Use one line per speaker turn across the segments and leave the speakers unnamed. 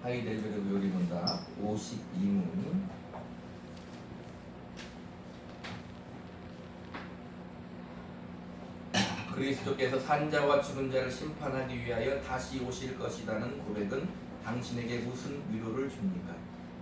하이델베르그 요리문답 52문. 그리스도께서 산자와 죽은 자를 심판하기 위하여 다시 오실 것이라는 고백은 당신에게 무슨 위로를 줍니까?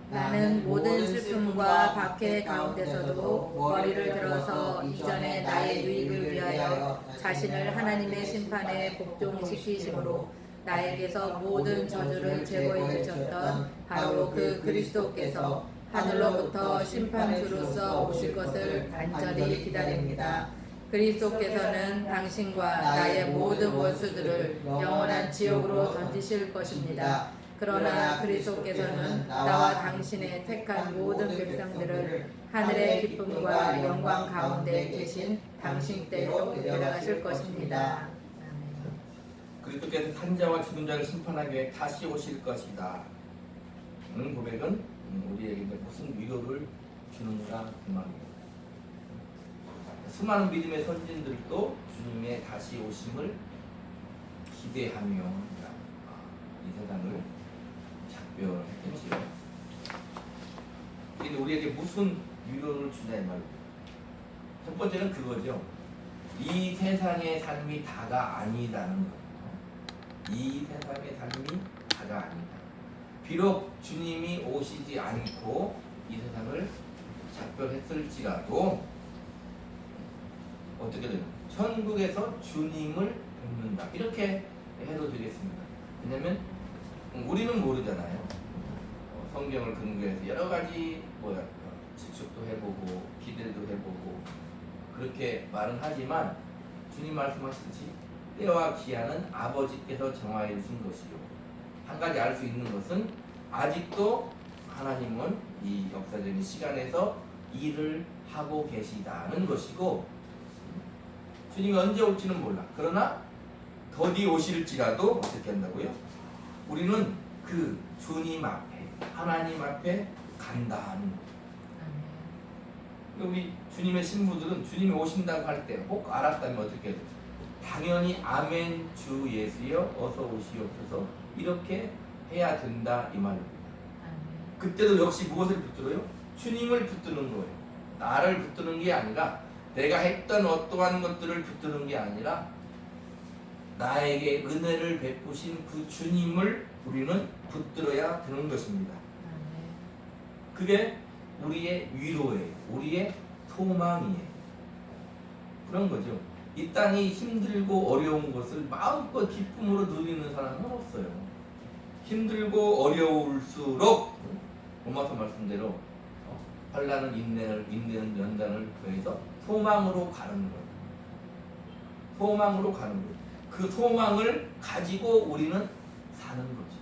나는 모든 슬픔과 박해 가운데서도 머리를 들어서 이전에 나의 유익을 위하여 자신을 하나님의 심판에 복종시키심으로 나에게서 모든 저주를 제거해 주셨던 바로 그 그리스도께서 하늘로부터 심판주로서 오실 것을 간절히 기다립니다. 그리스도께서는 당신과 나의 모든 원수들을 영원한 지옥으로 던지실 것입니다. 그러나 그리스도께서는 나와 당신의 택한 모든 백성들을 하늘의 기쁨과 영광 가운데 계신 당신께로 데려가실 것입니다.
그리스도께서 산자와 죽은 자를 심판하기 위해 다시 오실 것이다. 는 고백은 우리에게 무슨 위로를 주는가 그 말입니다. 수많은 믿음의 선진들도 주님의 다시 오심을 기대하며 이 세상을 작별했지요. 근데 우리에게 무슨 위로를 주냐 이 말입니다. 첫 번째는 그거죠. 이 세상의 삶이 다가 아니다는 거예요. 이 세상의 삶이 다가 아니다. 비록 주님이 오시지 않고 이 세상을 작별했을지라도 어떻게 되나? 천국에서 주님을 뵙는다. 이렇게 해도 되겠습니다. 왜냐면 우리는 모르잖아요. 성경을 근거해서 여러 가지 추측도 해보고 기대도 해보고 그렇게 말은 하지만 주님 말씀하시듯이 때와 기한은 아버지께서 정하여 주신 것이요. 한 가지 알 수 있는 것은 아직도 하나님은 이 역사적인 시간에서 일을 하고 계시다는 것이고 주님이 언제 올지는 몰라. 그러나 더디 오실지라도 어떻게 한다고요? 우리는 그 주님 앞에 하나님 앞에 간다는 거예요. 우리 주님의 신부들은 주님이 오신다고 할 때 꼭 알았다면 어떻게 해요? 당연히 아멘 주 예수여 어서 오시옵소서 이렇게 해야 된다 이 말입니다. 그때도 역시 무엇을 붙들어요? 주님을 붙드는 거예요. 나를 붙드는 게 아니라 내가 했던 어떠한 것들을 붙드는 게 아니라 나에게 은혜를 베푸신 그 주님을 우리는 붙들어야 되는 것입니다. 그게 우리의 위로예요. 우리의 소망이에요. 그런 거죠. 이 땅이 힘들고 어려운 것을 마음껏 기쁨으로 누리는 사람은 없어요. 힘들고 어려울수록 엄마서 말씀대로 환난은 인내는 연단을 더해서 소망으로 가는 거예요. 소망으로 가는 거예요. 그 소망을 가지고 우리는 사는 거죠.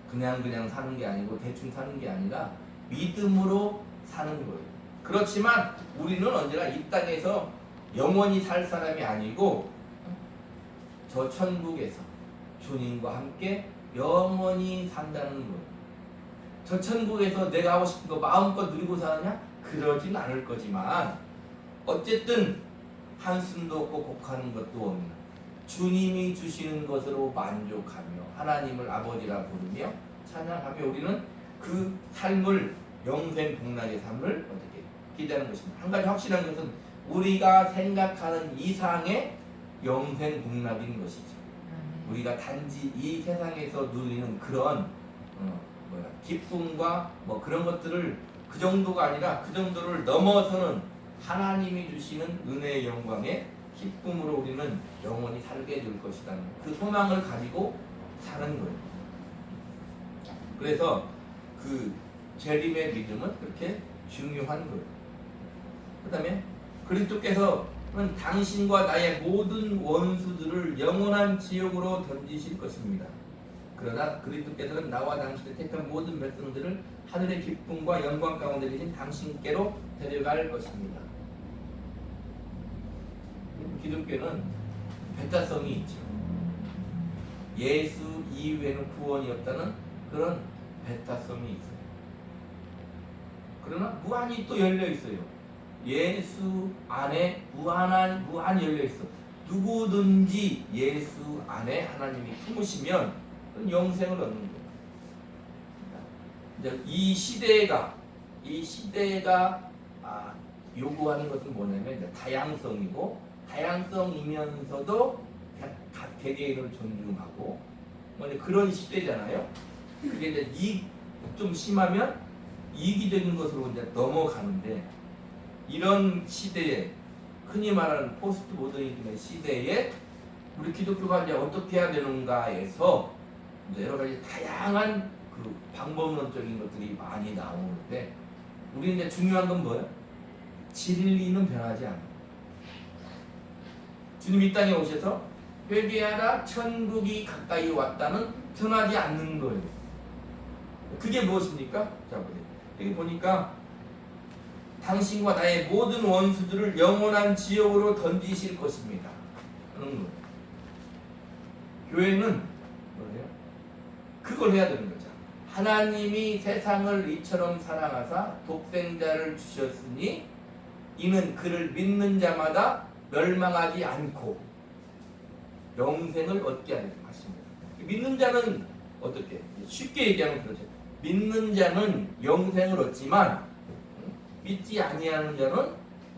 그냥 사는 게 아니고 대충 사는 게 아니라 믿음으로 사는 거예요. 그렇지만 우리는 언제나 이 땅에서 영원히 살 사람이 아니고 저 천국에서 주님과 함께 영원히 산다는 거예요. 저 천국에서 내가 하고 싶은 거 마음껏 누리고 사느냐? 그러진 않을 거지만 어쨌든 한숨도 없고 곡하는 것도 없는 주님이 주시는 것으로 만족하며 하나님을 아버지라 부르며 찬양하며 우리는 그 삶을 영생 복락의 삶을 어떻게 기대하는 것입니다. 한 가지 확실한 것은 우리가 생각하는 이상의 영생 복락인 것이죠. 우리가 단지 이 세상에서 누리는 그런 기쁨과 그런 것들을 그 정도가 아니라 그 정도를 넘어서는 하나님이 주시는 은혜의 영광의 기쁨으로 우리는 영원히 살게 될 것이라는 그 소망을 가지고 사는 거예요. 그래서 그 재림의 믿음은 그렇게 중요한 거예요. 그 다음에 그리스도께서는 당신과 나의 모든 원수들을 영원한 지옥으로 던지실 것입니다. 그러나 그리스도께서는 나와 당신의 택한 모든 백성들을 하늘의 기쁨과 영광 가운데 계신 당신께로 데려갈 것입니다. 기독교는 배타성이 있죠. 예수 이외에는 구원이 없다는 그런 배타성이 있어요. 그러나 무한히 또 열려 있어요. 예수 안에 무한히 열려 있어. 누구든지 예수 안에 하나님이 품으시면 영생을 얻는 거예요. 이제 이 시대가 요구하는 것은 뭐냐면 이제 다양성이고, 다양성이면서도 각 개개인을 존중하고 뭐 이제 그런 시대잖아요. 그게 이제 좀 심하면 이기적인 것으로 이제 넘어가는데, 이런 시대에, 흔히 말하는 포스트 모더니즘의 시대에 우리 기독교가 이제 어떻게 해야 되는가에서 이제 여러 가지 다양한 그 방법론적인 것들이 많이 나오는데, 우리 이제 중요한 건 뭐예요? 진리는 변하지 않아요. 주님 이 땅에 오셔서 회개하라 천국이 가까이 왔다는 변하지 않는 거예요. 그게 무엇입니까? 자, 보세요. 여기 보니까 당신과 나의 모든 원수들을 영원한 지옥으로 던지실 것입니다. 그런 거예요. 교회는 뭐예요? 그걸 해야 되는 거죠. 하나님이 세상을 이처럼 사랑하사 독생자를 주셨으니 이는 그를 믿는 자마다 멸망하지 않고 영생을 얻게 하십니다. 믿는 자는 어떻게? 쉽게 얘기하면 그렇죠. 믿는 자는 영생을 얻지만 믿지 아니하는 자는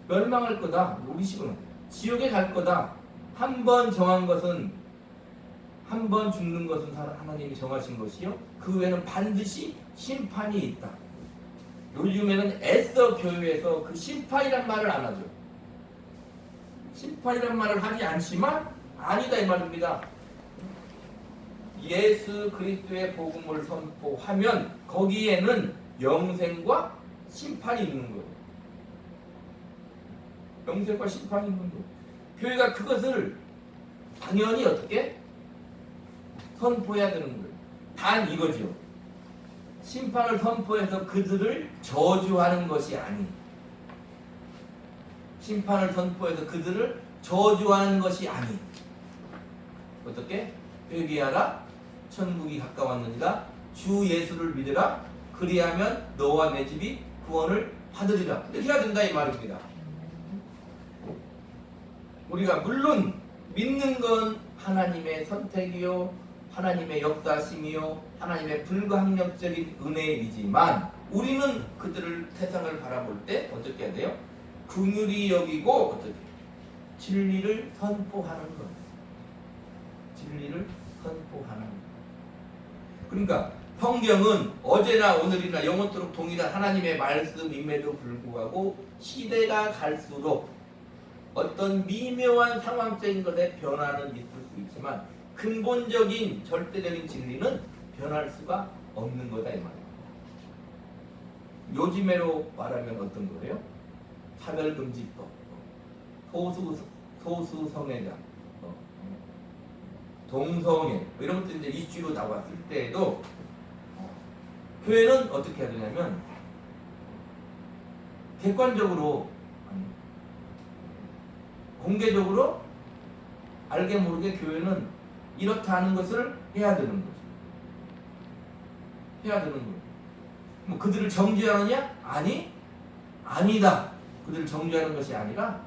멸망할 거다. 우리식으로는 지옥에 갈 거다. 한 번 정한 것은, 한 번 죽는 것은 하나님이 정하신 것이요, 그 외에는 반드시 심판이 있다. 요즘에는 애써 교회에서 그 심판이란 말을 안 하죠. 심판이란 말을 하지 않지만 아니다 이 말입니다. 예수 그리스도의 복음을 선포하면 거기에는 영생과 심판이 있는 거예요. 영생과 심판이 있는 거예요. 교회가 그것을 당연히 어떻게 선포해야 되는 거예요. 단 이거죠. 심판을 선포해서 그들을 저주하는 것이 아니, 심판을 선포해서 그들을 저주하는 것이 아니, 어떻게? 회개하라 천국이 가까웠느니라 주 예수를 믿으라 그리하면 너와 내 집이 구원을 받으리라. 이렇게 해야 된다 이 말입니다. 우리가 물론 믿는 건 하나님의 선택이요, 하나님의 역사심이요, 하나님의 불가항력적인 은혜이지만 우리는 그들을, 세상을 바라볼 때 어떻게 해야 돼요? 긍휼히 여기고 어떻게? 진리를 선포하는 것. 진리를 선포하는 것. 그러니까 성경은 어제나 오늘이나 영원토록 동일한 하나님의 말씀임에도 불구하고 시대가 갈수록 어떤 미묘한 상황적인 것에 변화는 있을 수 있지만 근본적인 절대적인 진리는 변할 수가 없는 거다 이 말이에요. 요즘에로 말하면 어떤 거예요? 차별금지법, 소수성애자, 동성애 이런 것들이 이제 이슈로 나왔을 때에도 교회는 어떻게 해야 되냐면 객관적으로, 공개적으로 알게 모르게 교회는 이렇다 하는 것을 해야 되는 거죠. 해야 되는 거예요. 뭐 그들을 정죄하느냐? 아니다. 그들을 정죄하는 것이 아니라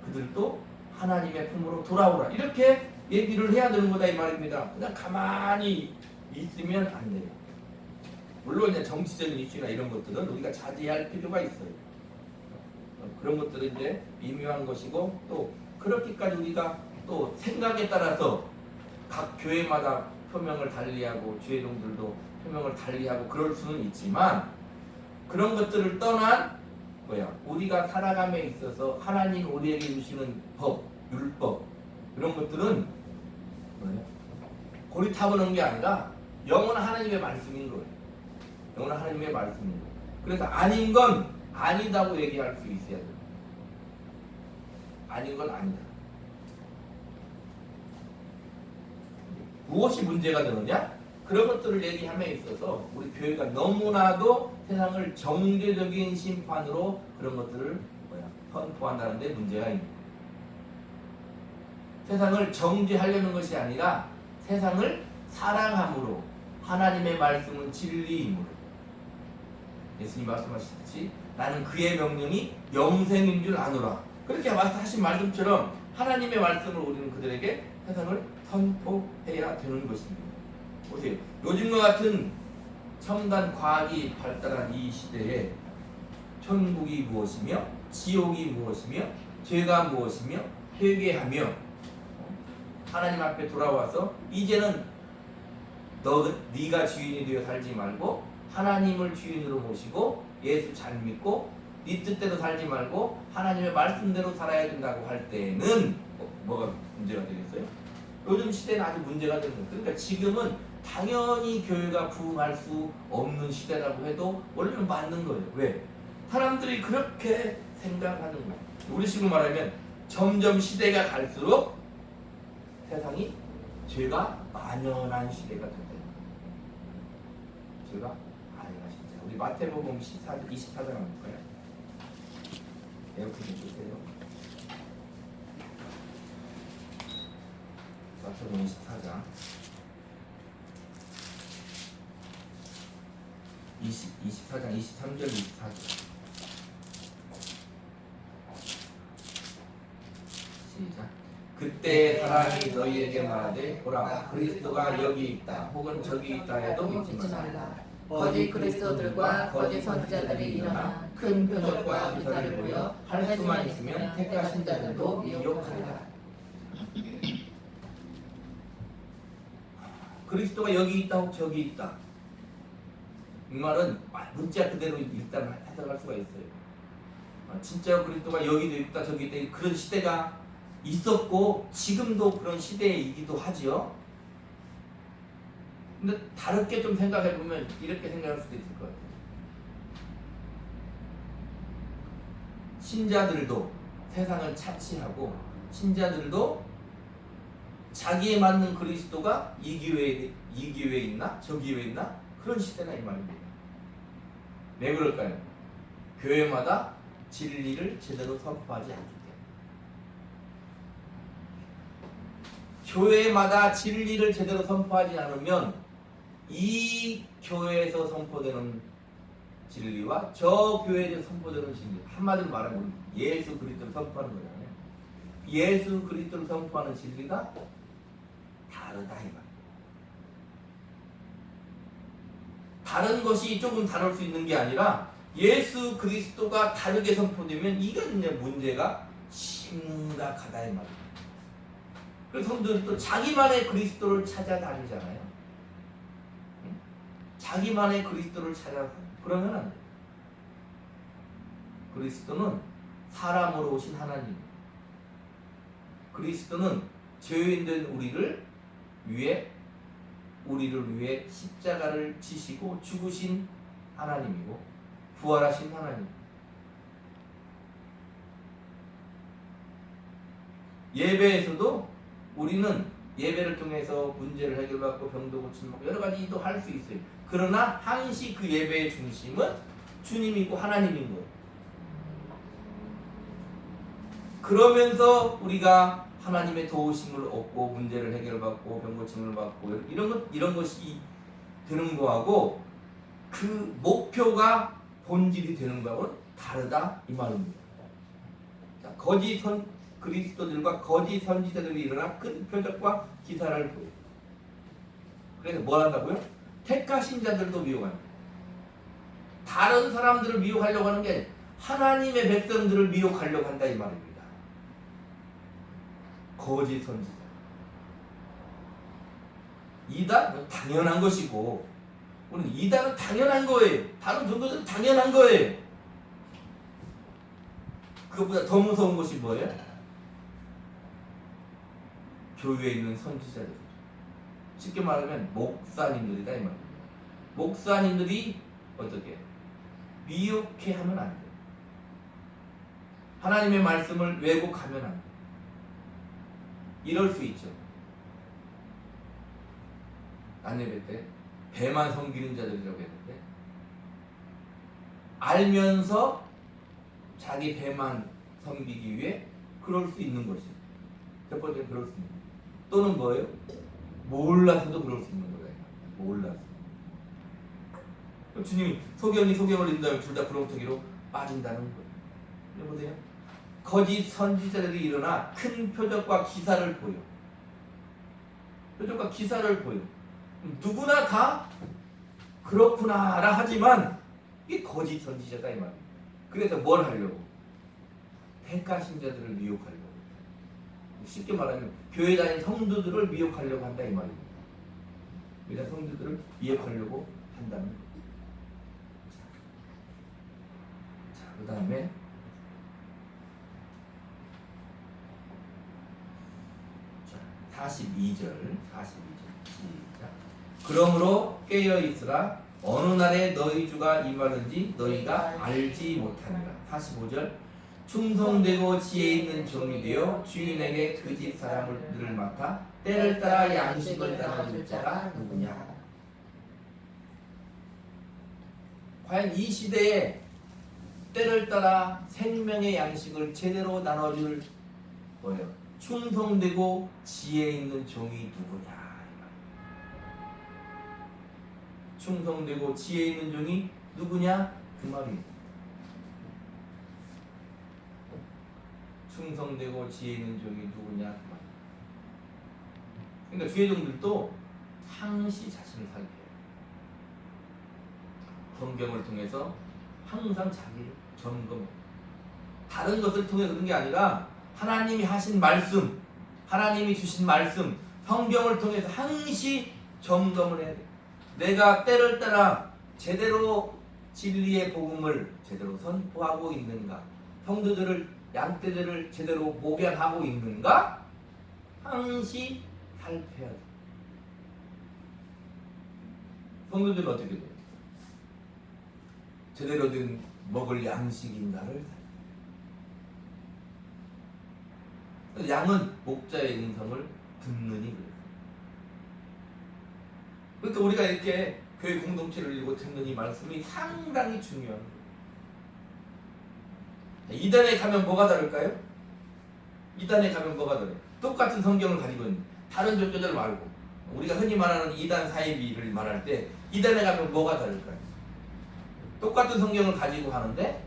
그들도 하나님의 품으로 돌아오라. 이렇게 얘기를 해야 되는 거다 이 말입니다. 그냥 가만히 있으면 안 돼요. 물론 이제 정치적인 이슈나 이런 것들은 우리가 자제할 필요가 있어요. 그런 것들은 이제 미묘한 것이고, 또 그렇게까지 우리가 또 생각에 따라서 각 교회마다 표명을 달리하고 주회종들도 표명을 달리하고 그럴 수는 있지만, 그런 것들을 떠난 우리가 살아감에 있어서 하나님 우리에게 주시는 법, 율법 이런 것들은 고리타분한 게 아니라 영원한 하나님의 말씀인 거예요. 영원한 하나님의 말씀인 거예요. 그래서 아닌 건 아니다고 얘기할 수 있어야 돼요. 아닌 건 아니다. 무엇이 문제가 되느냐? 그런 것들을 얘기함에 있어서 우리 교회가 너무나도 세상을 정죄적인 심판으로 그런 것들을 선포한다는 데 문제가 있는 거예요. 세상을 정죄하려는 것이 아니라 세상을 사랑함으로, 하나님의 말씀은 진리이므로, 예수님 말씀하셨듯이 나는 그의 명령이 영생인 줄 아노라. 그렇게 하신 말씀처럼 하나님의 말씀을 우리는 '세상을 선포해야 되는 것입니다. 보세요. 요즘과 같은 첨단 과학이 발달한 이 시대에 천국이 무엇이며 지옥이 무엇이며 죄가 무엇이며 회개하며 하나님 앞에 돌아와서 이제는 네가 주인이 되어 살지 말고 하나님을 주인으로 모시고 예수 잘 믿고 네 뜻대로 살지 말고 하나님의 말씀대로 살아야 된다고 할 때는 뭐가 문제가 되겠어요? 요즘 시대는 아주 문제가 되는 거예요. 그러니까 지금은 당연히 교회가 부흥할 수 없는 시대라고 해도 원래는 맞는 거예요. 왜? 사람들이 그렇게 생각하는 거예요. 우리 식으로 말하면 점점 시대가 갈수록 세상이 죄가 만연한 시대가 된다. 죄가 만연한 시대. 우리 마태복음 24장 한번 볼까요? 에어컨 좀 주세요. 마태복음 24장 24장 23절 24절 시작. 그때 사람이 너희에게 말하되 보라 그리스도가 여기 있다 혹은 저기 있다 해도 믿지 말라.
거짓 그리스도들과 거짓 선지자들이 일어나 큰 표적과 기사를 보여 할 수만 있으면 택하신 자들도 미혹하리라.
그리스도가 여기 있다 혹 저기 있다. 이 말은 문자 그대로 일단 해석할 수가 있어요. 진짜 그리스도가 여기도 있다 저기 있다 그런 시대가 있었고 지금도 그런 시대이기도 하지요. 근데 다르게 좀 생각해 보면 이렇게 생각할 수도 있을 것 같아요. 신자들도 세상을 차치하고 신자들도 자기에 맞는 그리스도가 이 교회에 있나 저 교회에 있나 그런 시대나 이 말입니다. 왜 그럴까요? 교회마다 진리를 제대로 선포하지 않기 때문에. 교회마다 진리를 제대로 선포하지 않으면 이 교회에서 선포되는 진리와 저 교회에서 선포되는 진리, 한마디로 말하면 예수 그리스도를 선포하는 거잖아요. 예수 그리스도를 선포하는 진리가 다르다 이 말. 다른 것이 조금 다를 수 있는 게 아니라 예수 그리스도가 다르게 선포되면 이건 이제 문제가 심각하다 이 말이에요. 그래서 성도들이 또 자기만의 그리스도를 찾아다니잖아요. 자기만의 그리스도를 그러면 안 돼요. 그리스도는 사람으로 오신 하나님. 그리스도는 죄인된 우리를 위해 십자가를 지시고 죽으신 하나님이고 부활하신 하나님. 예배에서도 우리는 예배를 통해서 문제를 해결받고 병도 고침받고 여러 가지도 할 수 있어요. 그러나 항시 그 예배의 중심은 주님이고 하나님인 거예요. 그러면서 우리가 하나님의 도우심을 얻고 문제를 해결받고 병 고침을 받고 이런 것이 되는 거하고 그 목표가 본질이 되는 거하고는 다르다 이 말입니다. 자, 거짓 그리스도들과 거짓 선지자들이 일어나 큰 표적과 기사를 보여. 그래서 뭘 한다고요? 택하신 자들도 미혹합니다. 다른 사람들을 미혹하려고 하는 게 아니라 하나님의 백성들을 미혹하려고 한다 이 말입니다. 거짓 선지자. 이단 당연한 것이고 우리는 이단은 당연한 거예요. 다른 종교들은 당연한 거예요. 그것보다 더 무서운 것이 뭐예요? 교회에 있는 선지자들. 쉽게 말하면 목사님들이다 이 말입니다. 목사님들이 어떻게 미혹해 하면 안 돼요. 하나님의 말씀을 왜곡하면 안 돼요. 이럴 수 있죠. 안예배 때 배만 섬기는 자들이라고 했는데 알면서 자기 배만 섬기기 위해 그럴 수 있는 것이죠. 첫 번째는 그럴 수 있는 거예요. 또는 뭐예요? 몰라서도 그럴 수 있는 거예요. 몰라서. 주님이 소경이 소경을 인도하면 둘 다 구렁텅이로 빠진다는 거예요. 여보세요? 거짓 선지자들이 일어나 큰 표적과 기사를 보여. 표적과 기사를 보여. 누구나 다 그렇구나라 하지만 이게 거짓 선지자다 이 말이에요. 그래서 뭘 하려고? 대가 신자들을 미혹하려고. 쉽게 말하면 교회 다니는 성도들을 미혹하려고 한다 이 말이에요. 교회 성도들을 미혹하려고 한다는 거예요. 자, 그 다음에 자, 42절 시작. 그러므로 깨어 있으라. 어느 날에 너희 주가 임하는지 너희가 알지 못하니라. 45절. 충성되고 지혜 있는 종이 되어 주인에게 그 집 사람들을 맡아 때를 따라 양식을 나눠줄 자가 누구냐. 과연 이 시대에 때를 따라 생명의 양식을 제대로 나눠줄 뭐예요? 충성되고 지혜 있는 종이 누구냐. 충성되고 지혜 있는 종이 누구냐? 그 말이에요. 충성되고 지혜 있는 종이 누구냐? 그 말. 그러니까 주의 종들도 항시 자신을 살펴요. 성경을 통해서 항상 자기를 점검해. 다른 것을 통해 그런 게 아니라 하나님이 하신 말씀, 하나님이 주신 말씀, 성경을 통해서 항시 점검을 해야 돼. 내가 때를 따라 제대로 진리의 복음을 제대로 선포하고 있는가? 성도들을 양떼들을 제대로 목양하고 있는가? 항시 살펴야 돼. 성도들은 어떻게 돼요? 제대로 된 먹을 양식인가를 양은 목자의 음성을 듣느니 그래요. 그러니까 우리가 이렇게 교회 공동체를 이루고 듣는 이 말씀이 상당히 중요한 거예요. 이단에 가면 뭐가 다를까요? 이단에 가면 뭐가 다르요? 똑같은 성경을 가지고 있는 다른 종교들 말고 우리가 흔히 말하는 이단 사이비를 말할 때 이단에 가면 뭐가 다를까요? 똑같은 성경을 가지고 하는데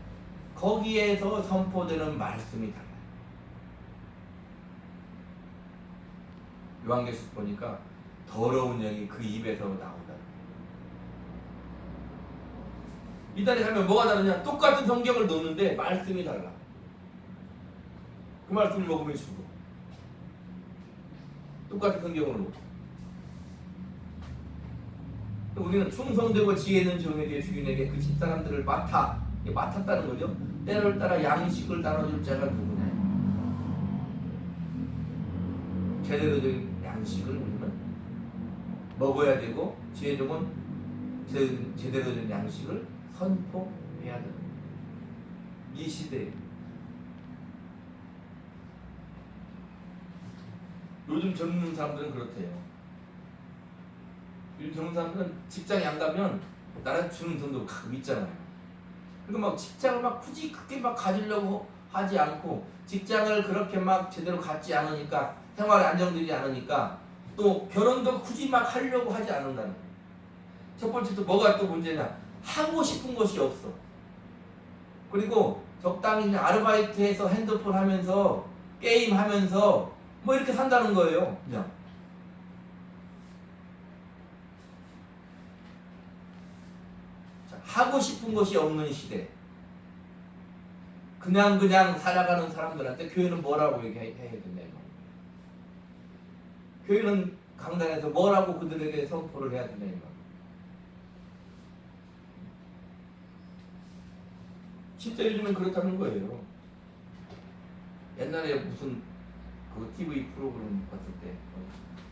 거기에서 선포되는 말씀이 달라요. 요한계시록 보니까 더러운 영이 그 입에서 나온다. 이단에 가면 뭐가 다르냐? 똑같은 성경을 놓는데 말씀이 달라. 그 말씀을 먹으면 죽어. 똑같은 성경을 놓고. 우리는 충성되고 지혜 있는 종에게 주인에게 그 집사람들을 맡았다는 거죠. 때를 따라 양식을 나눠줄 자가 누구냐. 제대로 된 양식을 우리는 먹어야 되고 지혜종은 제대로 된 양식을 선포해야 된다. 이 시대에 요즘 젊은 사람들은 그렇대요. 요즘 젊은 사람들은 직장에 안 가면 나라 주는 돈도 가끔 있잖아요. 그러니까 막 직장을 막 굳이 그렇게 막 가지려고 하지 않고 직장을 그렇게 막 제대로 갖지 않으니까 생활이 안정되지 않으니까 또 결혼도 굳이 막 하려고 하지 않는다는 거예요. 첫 번째 또 뭐가 또 문제냐? 하고 싶은 것이 없어. 그리고 적당히 그냥 아르바이트해서 핸드폰 하면서 게임 하면서 뭐 이렇게 산다는 거예요. 그냥. 자, 하고 싶은 것이 없는 시대. 그냥 살아가는 사람들한테 교회는 뭐라고 얘기해야 되냐. 교회는 강단에서 뭐라고 그들에게 선포를 해야 되냐. 진짜 요즘은 그렇다는 거예요. 옛날에 무슨 그 TV 프로그램 봤을 때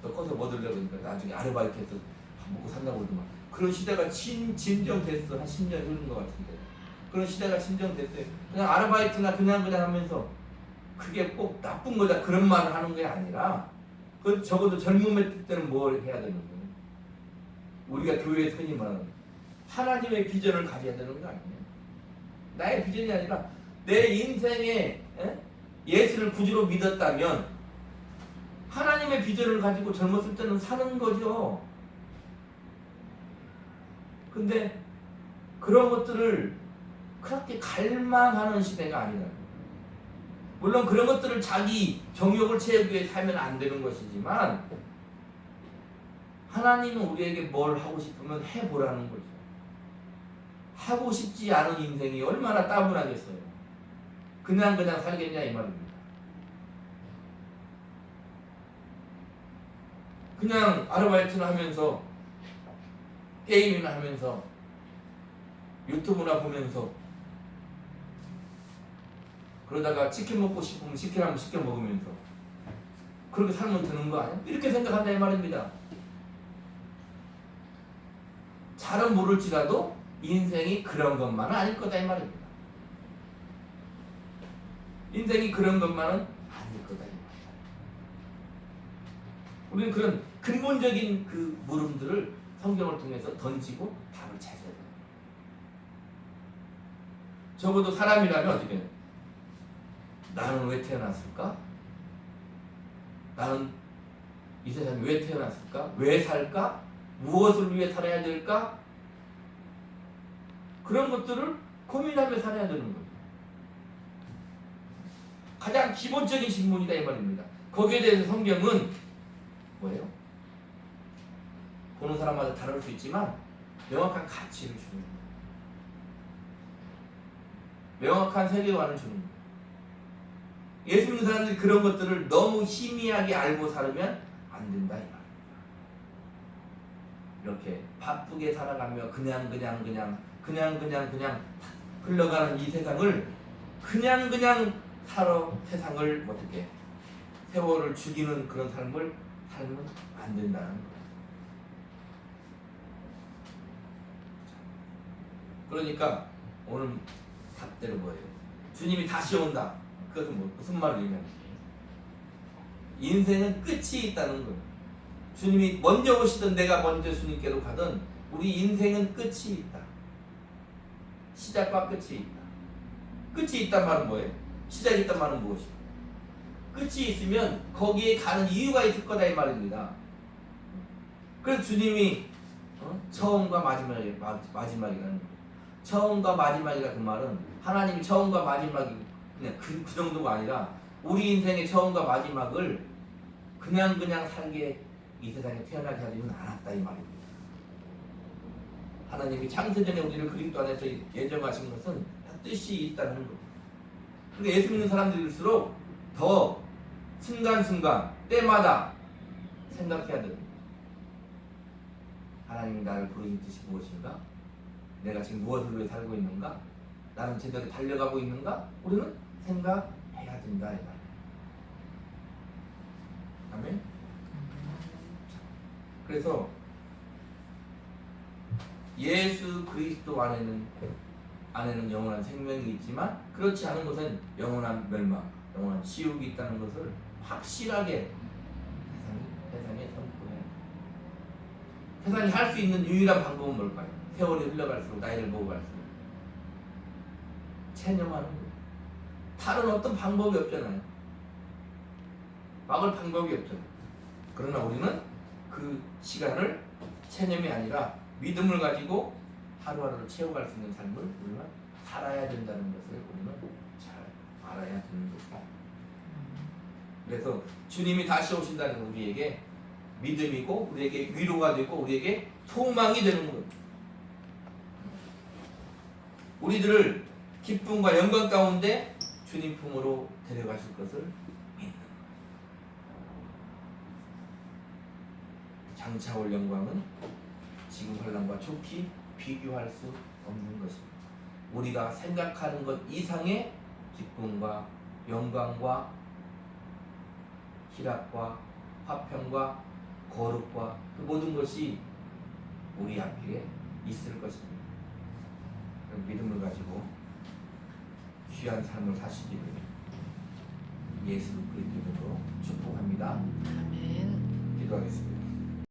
너 커서 뭐 들려고 그러니까 나중에 아르바이트해서 먹고 산다고 그러더만. 그런 시대가 진정됐어. 한 10년 흐른 것 같은데. 그런 시대가 진정됐대. 그냥 아르바이트나 그냥 하면서 그게 꼭 나쁜 거다 그런 말을 하는 게 아니라 그 적어도 젊은 때는 뭘 해야 되는 거예요. 우리가 교회에서 흔히 말하는 하나님의 비전을 가져야 되는 거 아니에요. 나의 비전이 아니라 내 인생에 예수를 구주로 믿었다면 하나님의 비전을 가지고 젊었을 때는 사는 거죠. 근데 그런 것들을 그렇게 갈망하는 시대가 아니라 물론 그런 것들을 자기 정욕을 채우기 위해 살면 안 되는 것이지만 하나님은 우리에게 뭘 하고 싶으면 해보라는 거죠. 하고 싶지 않은 인생이 얼마나 따분하겠어요. 그냥 살겠냐 이 말입니다. 그냥 아르바이트나 하면서 게임이나 하면서 유튜브나 보면서 그러다가 치킨 먹고 싶으면 치킨 한번 시켜 먹으면서 그렇게 살면 되는 거 아니야? 이렇게 생각한다 이 말입니다. 잘은 모를지라도 인생이 그런 것만은 아닐 거다 이 말입니다. 인생이 그런 것만은 아닐 거다 이 말입니다. 우리는 그런 근본적인 그 물음들을 성경을 통해서 던지고 답을 찾아야 돼요. 적어도 사람이라면 어떻게 해요? 나는 왜 태어났을까? 나는 이 세상에 왜 태어났을까? 왜 살까? 무엇을 위해 살아야 될까? 그런 것들을 고민하며 살아야 되는 거예요. 가장 기본적인 질문이다 이 말입니다. 거기에 대해서 성경은 뭐예요? 보는 사람마다 다를 수 있지만 명확한 가치를 주는 거예요. 명확한 세계관을 주는 거예요. 예수 믿는 사람들이 그런 것들을 너무 희미하게 알고 살으면 안 된다 이 말입니다. 이렇게 바쁘게 살아가며 그냥 흘러가는 이 세상을 그냥 살아 세상을 어떻게 세월을 죽이는 그런 삶을 살면 안 된다는 거예요. 그러니까 오늘 답대로 뭐예요? 주님이 다시 온다. 그것은 무슨 말을 의미하는 거예요? 인생은 끝이 있다는 거예요. 주님이 먼저 오시든 내가 먼저 주님께로 가든 우리 인생은 끝이 있다. 시작과 끝이 있다. 끝이 있단 말은 뭐예요? 시작이 있단 말은 무엇이에요? 끝이 있으면 거기에 가는 이유가 있을 거다 이 말입니다. 그래서 주님이 처음과 마지막이라는 거예요. 처음과 마지막이라 그 말은 하나님이 처음과 마지막이 그냥 그 정도가 아니라 우리 인생의 처음과 마지막을 그냥 살게 이 세상에 태어나게 하지는 않았다 이 말입니다. 하나님이 창세전에 우리를 그리스도 안에서 예정하신 것은 다 뜻이 있다는 거예요. 근데 예수 믿는 사람들일수록 더 순간순간 때마다 생각해야 됩니다. 하나님이 나를 부르신 뜻이 무엇인가? 내가 지금 무엇을 위해 살고 있는가? 나는 제대로 달려가고 있는가? 우리는 생각해야 된다 이 말이에요. 아멘? 그래서 예수 그리스도 안에는 영원한 생명이 있지만 그렇지 않은 것은 영원한 멸망, 영원한 지옥이 있다는 것을 확실하게 세상에 선포해야 해요. 세상이 할 수 있는 유일한 방법은 뭘까요? 세월이 흘러갈수록 나이를 먹어갈수록 체념하는 거예요. 다른 어떤 방법이 없잖아요. 막을 방법이 없잖아요. 그러나 우리는 그 시간을 체념이 아니라 믿음을 가지고 하루하루를 채워갈 수 있는 삶을 우리는 살아야 된다는 것을 우리는 잘 알아야 되는 것입니다. 그래서 주님이 다시 오신다는 건 우리에게 믿음이고 우리에게 위로가 되고 우리에게 소망이 되는 거예요. 우리들을 기쁨과 영광 가운데 주님 품으로 데려가실 것을 믿는 거예요. 장차 올 영광은 지금 환난과 좋게 비교할 수 없는 것입니다. 우리가 생각하는 것 이상의 기쁨과 영광과 희락과 화평과 거룩과 그 모든 것이 우리 앞길에 있을 것입니다. 믿음을 가지고 귀한 삶을 사시기를 예수 그리스도로 축복합니다.
아멘.
기도하겠습니다.